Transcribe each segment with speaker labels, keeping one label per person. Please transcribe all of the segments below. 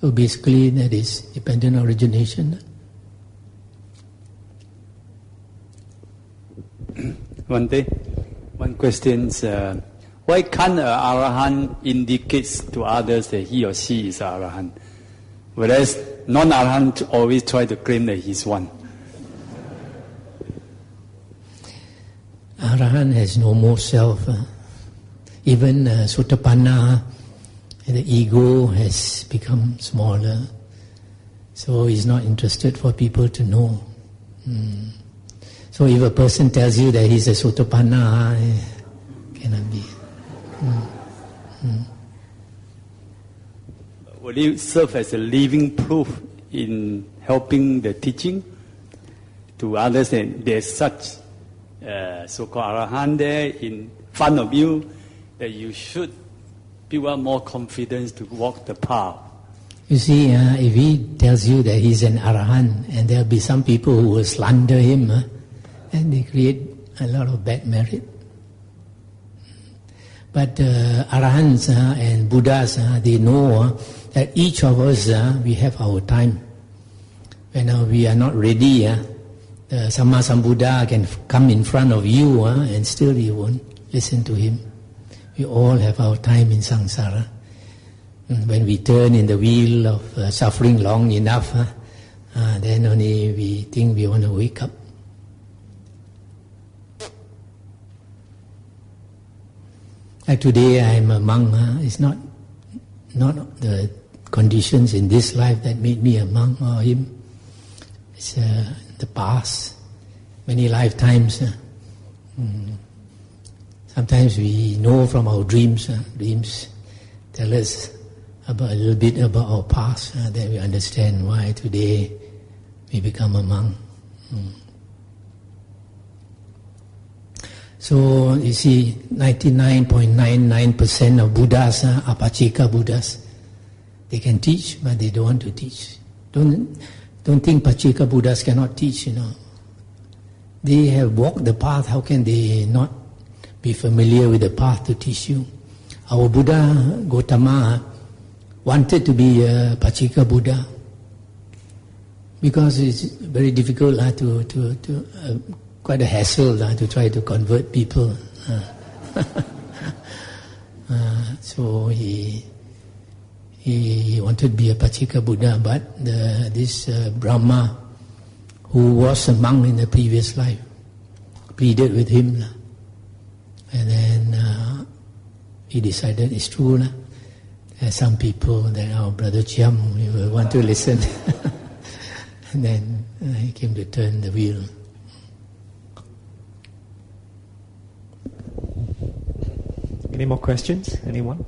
Speaker 1: So basically that is dependent origination.
Speaker 2: One question is, why can't an Arahant indicates to others that he or she is an Arahant, whereas non-Arahant always try to claim that he's one?
Speaker 1: Arahant has no more self. Even Sotapanna, the ego has become smaller. So he's not interested for people to know. So if a person tells you that he's a Sotapanna, cannot be.
Speaker 2: Will it serve as a living proof in helping the teaching to others that there's such so-called Arahant there in front of you, that you should build up more confidence to walk the path?
Speaker 1: You see, if he tells you that he's an Arahant, and there'll be some people who will slander him, and they create a lot of bad merit. But Arahants and Buddhas, they know that each of us, we have our time. When we are not ready, the Samma Sambuddha can come in front of you and still you won't listen to him. We all have our time in samsara. When we turn in the wheel of suffering long enough, then only we think we want to wake up. Like today I am a monk. It's not the conditions in this life that made me a monk or him. It's the past, many lifetimes. Sometimes we know from our dreams. Dreams tell us a little bit about our past, then we understand why today we become a monk. So you see, 99.99% of Buddhas are Pachika Buddhas. They can teach, but they don't want to teach. Don't think Pachika Buddhas cannot teach, They have walked the path, how can they not be familiar with the path to teach you? Our Buddha, Gautama, wanted to be a Pachika Buddha because it's very difficult quite a hassle to try to convert people. So he wanted to be a Pachika Buddha, but this Brahma, who was a monk in the previous life, pleaded with him. And then he decided it's true. There are some people that our brother Chiam will want to listen. And then he came to turn the wheel.
Speaker 3: Any more questions? Anyone?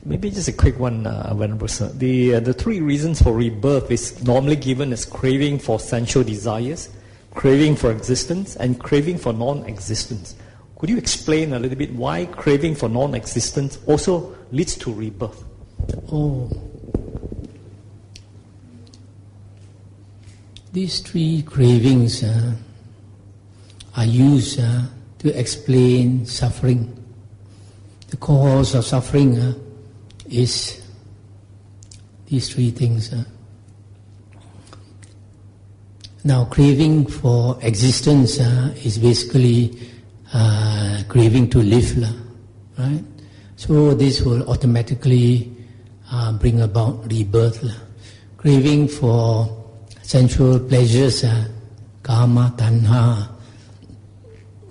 Speaker 3: Maybe just a quick one, Venerable Sir. The three reasons for rebirth is normally given as craving for sensual desires, craving for existence, and craving for non-existence. Could you explain a little bit why craving for non-existence also leads to rebirth?
Speaker 1: These three cravings are used to explain suffering. The cause of suffering is these three things. Now, craving for existence is basically craving to live, right? So this will automatically bring about rebirth. Craving for sensual pleasures, kama, tanha,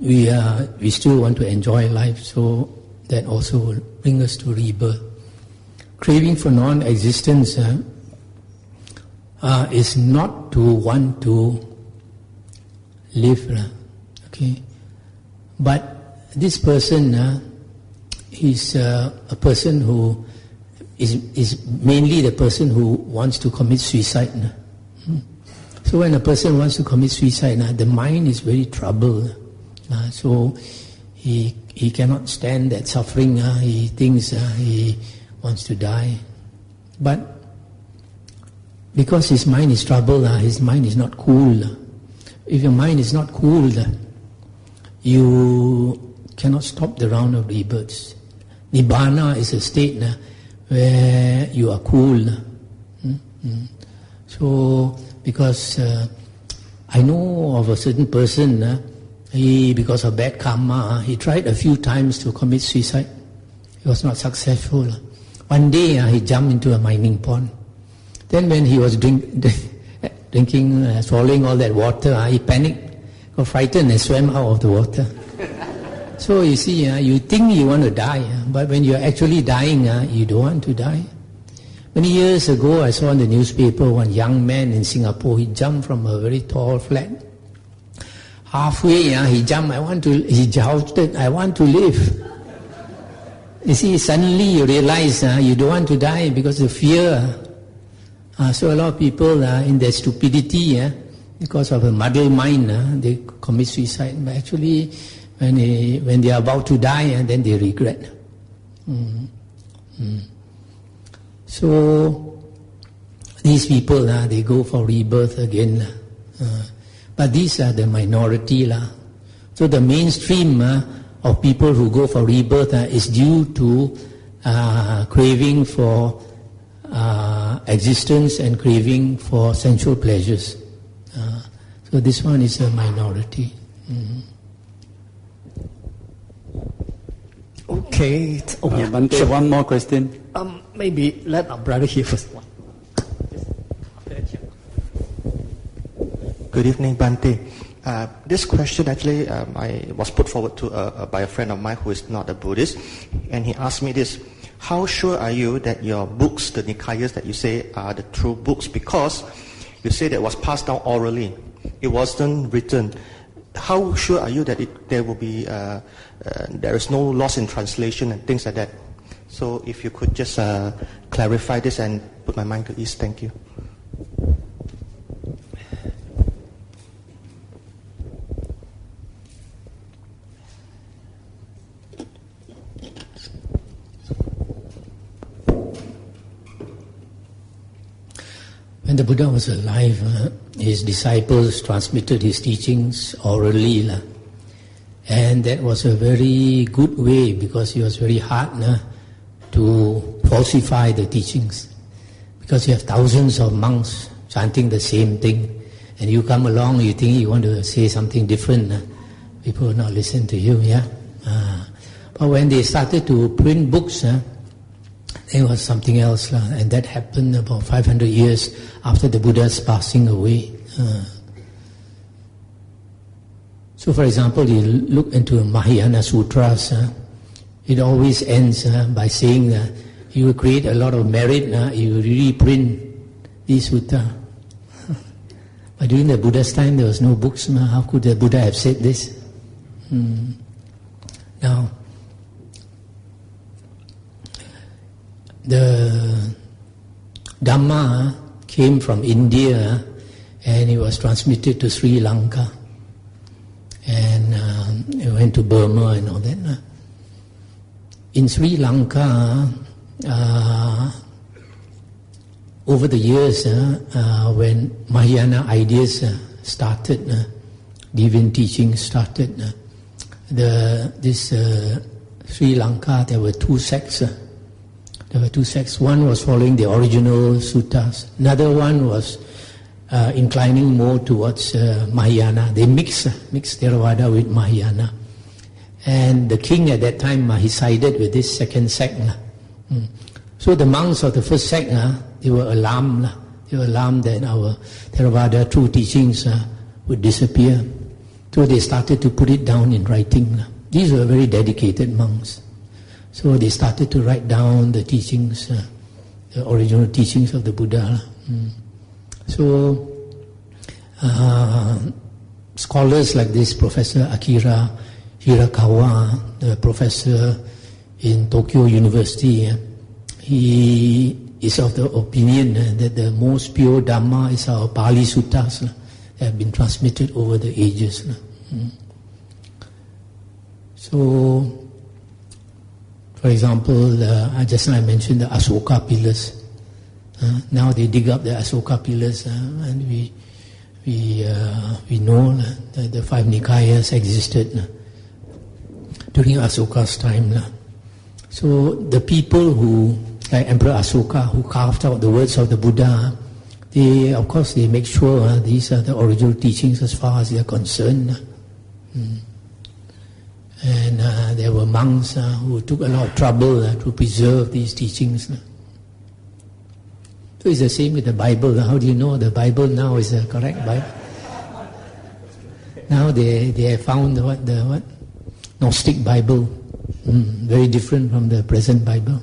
Speaker 1: we still want to enjoy life, so that also will bring us to rebirth. Craving for non-existence is not to want to live, okay? But this person is a person who is mainly the person who wants to commit suicide. So when a person wants to commit suicide, the mind is very troubled. So he cannot stand that suffering. He thinks he wants to die. But because his mind is troubled, his mind is not cool. If your mind is not cool, you cannot stop the round of rebirths. Nibbana is a state where you are cool. So, because I know of a certain person, he, because of bad karma, he tried a few times to commit suicide. He was not successful. One day he jumped into a mining pond. Then when he was drinking, swallowing all that water, he panicked, got frightened and swam out of the water. So you see, you think you want to die, but when you're actually dying, you don't want to die. Many years ago, I saw in the newspaper one young man in Singapore. He jumped from a very tall flat. Halfway, he jumped. He shouted, "I want to live." You see, suddenly you realize you don't want to die because of fear. So a lot of people, in their stupidity, because of a muddled mind, they commit suicide. But actually, when they are about to die, then they regret. So these people, they go for rebirth again. But these are the minority. So the mainstream of people who go for rebirth is due to craving for existence and craving for sensual pleasures. So this one is a minority.
Speaker 3: Okay.
Speaker 2: Bante, one more question.
Speaker 3: Maybe let our brother here first.
Speaker 4: Good evening, Bante. This question actually I was put forward to by a friend of mine who is not a Buddhist, and he asked me this: how sure are you that your books, the Nikayas that you say are the true books? Because you say that it was passed down orally, it wasn't written. How sure are you that there will be there is no loss in translation and things like that? So if you could just clarify this and put my mind to ease, thank you.
Speaker 1: When the Buddha was alive, his disciples transmitted his teachings orally. And that was a very good way, because it was very hard to falsify the teachings. Because you have thousands of monks chanting the same thing, and you come along, you think you want to say something different, people will not listen to you. But when they started to print books, it was something else, and that happened about 500 years after the Buddha's passing away. So for example, you look into Mahayana Sutras, it always ends by saying that you will create a lot of merit, you will reprint these sutta. But during the Buddha's time, there was no books. How could the Buddha have said this? Now, the Dhamma came from India, and it was transmitted to Sri Lanka, and it went to Burma and all that. In Sri Lanka, over the years, when Mahayana ideas started, deviant teaching started, this Sri Lanka, there were two sects. One was following the original suttas. Another one was inclining more towards Mahayana. They mixed Theravada with Mahayana. And the king at that time, he sided with this second sect. So the monks of the first sect, they were alarmed. They were alarmed that our Theravada true teachings would disappear. So they started to put it down in writing. These were very dedicated monks. So they started to write down the teachings, the original teachings of the Buddha. So scholars like this, Professor Akira Hirakawa, the professor in Tokyo University, he is of the opinion that the most pure Dhamma is our Pali Suttas that have been transmitted over the ages. So, for example, just now I mentioned the Asoka pillars. Now they dig up the Asoka pillars, and we know that the five Nikayas existed during Asoka's time. So the people who like Emperor Asoka, who carved out the words of the Buddha. They, of course, they make sure these are the original teachings as far as they are concerned. And there were monks who took a lot of trouble to preserve these teachings. So it's the same with the Bible. How do you know the Bible now is the correct Bible? Now they have found the Gnostic Bible, very different from the present Bible.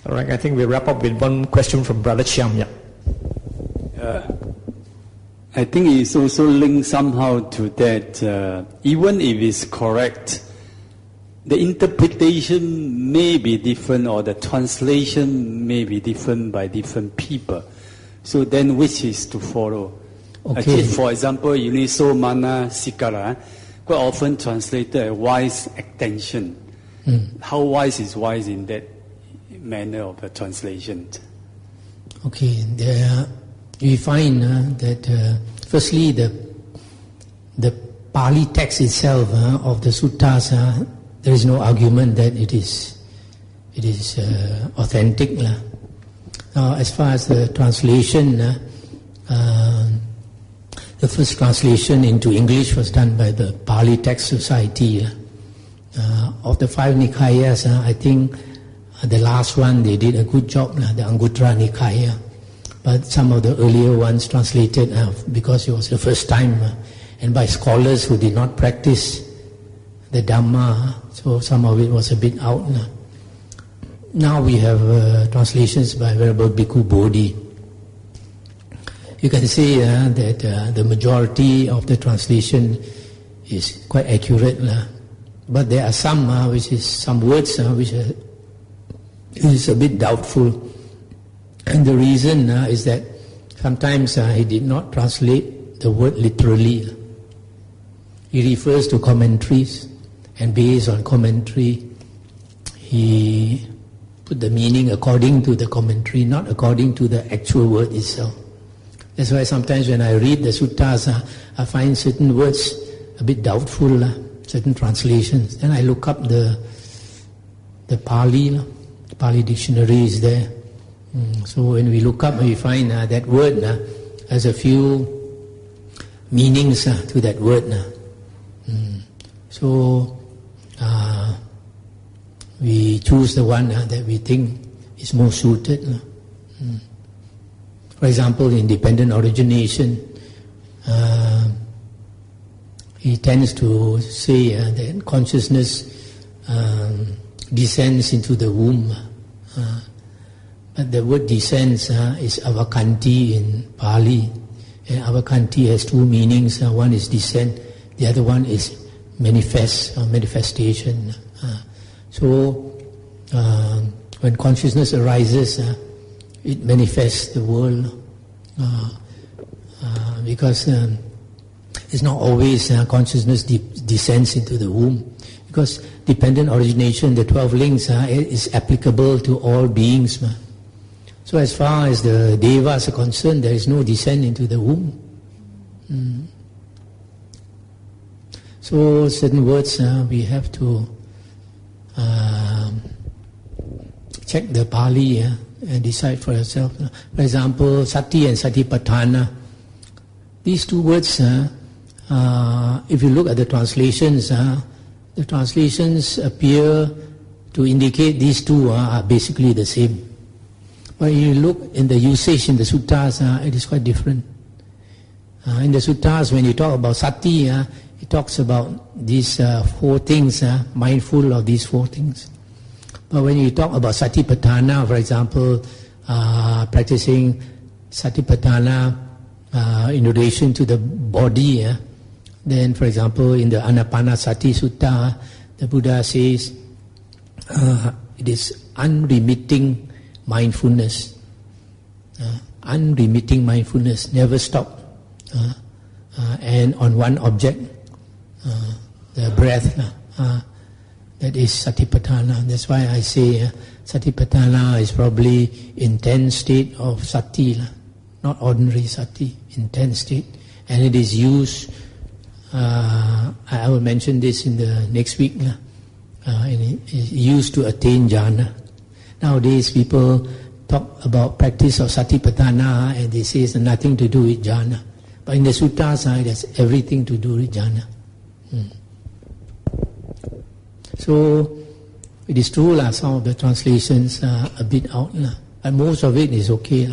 Speaker 3: All right, I think we'll wrap up with one question from Brother Chiam. Yeah.
Speaker 2: I think it's also linked somehow to that, even if it's correct, the interpretation may be different or the translation may be different by different people. So then which is to follow?
Speaker 1: Okay.
Speaker 2: For example, Uniso Mana Sikara, quite often translated as wise attention. How wise is wise in that manner of a translation?
Speaker 1: Okay, we find that firstly the Pali text itself of the suttas, there is no argument that it is authentic. As far as the translation, the first translation into English was done by the Pali Text Society. Of the 5 Nikayas, I think the last one they did a good job, the Anguttara Nikaya. But some of the earlier ones translated because it was the first time and by scholars who did not practice the Dhamma, so some of it was a bit out. Now we have translations by Venerable Bhikkhu Bodhi. You can say that the majority of the translation is quite accurate, but there are some some words which is a bit doubtful. And the reason is that sometimes he did not translate the word literally. He refers to commentaries, and based on commentary, he put the meaning according to the commentary, not according to the actual word itself. That's why sometimes when I read the suttas, I find certain words a bit doubtful, certain translations. Then I look up the Pali, the Pali dictionary is there. So when we look up, we find that word has a few meanings to that word. So we choose the one that we think is more suited. For example, in dependent origination, he tends to say that consciousness descends into the womb. But the word descends is avakanti in Pali. And avakanti has two meanings. One is descent, the other one is manifest, manifestation. So when consciousness arises, it manifests the world. Because it's not always consciousness descends into the womb. Because dependent origination, the 12 links, is applicable to all beings. So as far as the devas are concerned, there is no descent into the womb. So certain words we have to check the Pali and decide for yourself. For example, sati and satipatthana. These two words, if you look at the translations appear to indicate these two are basically the same. But you look in the usage in the suttas, it is quite different. In the suttas, when you talk about sati, it talks about these 4 things, mindful of these 4 things. But when you talk about satipatthana, for example, practicing satipatthana in relation to the body, then, for example, in the Anapanasati Sutta, the Buddha says it is unremitting mindfulness. Unremitting mindfulness, never stop. And on one object, the breath, that is satipatthana. That's why I say satipatthana is probably intense state of sati, not ordinary sati, intense state. And it is used, I will mention this in the next week, and it is used to attain jhana. Nowadays people talk about practice of satipatthana and they say it's nothing to do with jhana. But in the suttas, it has everything to do with jhana. So it is true some of the translations are a bit out, but most of it is okay.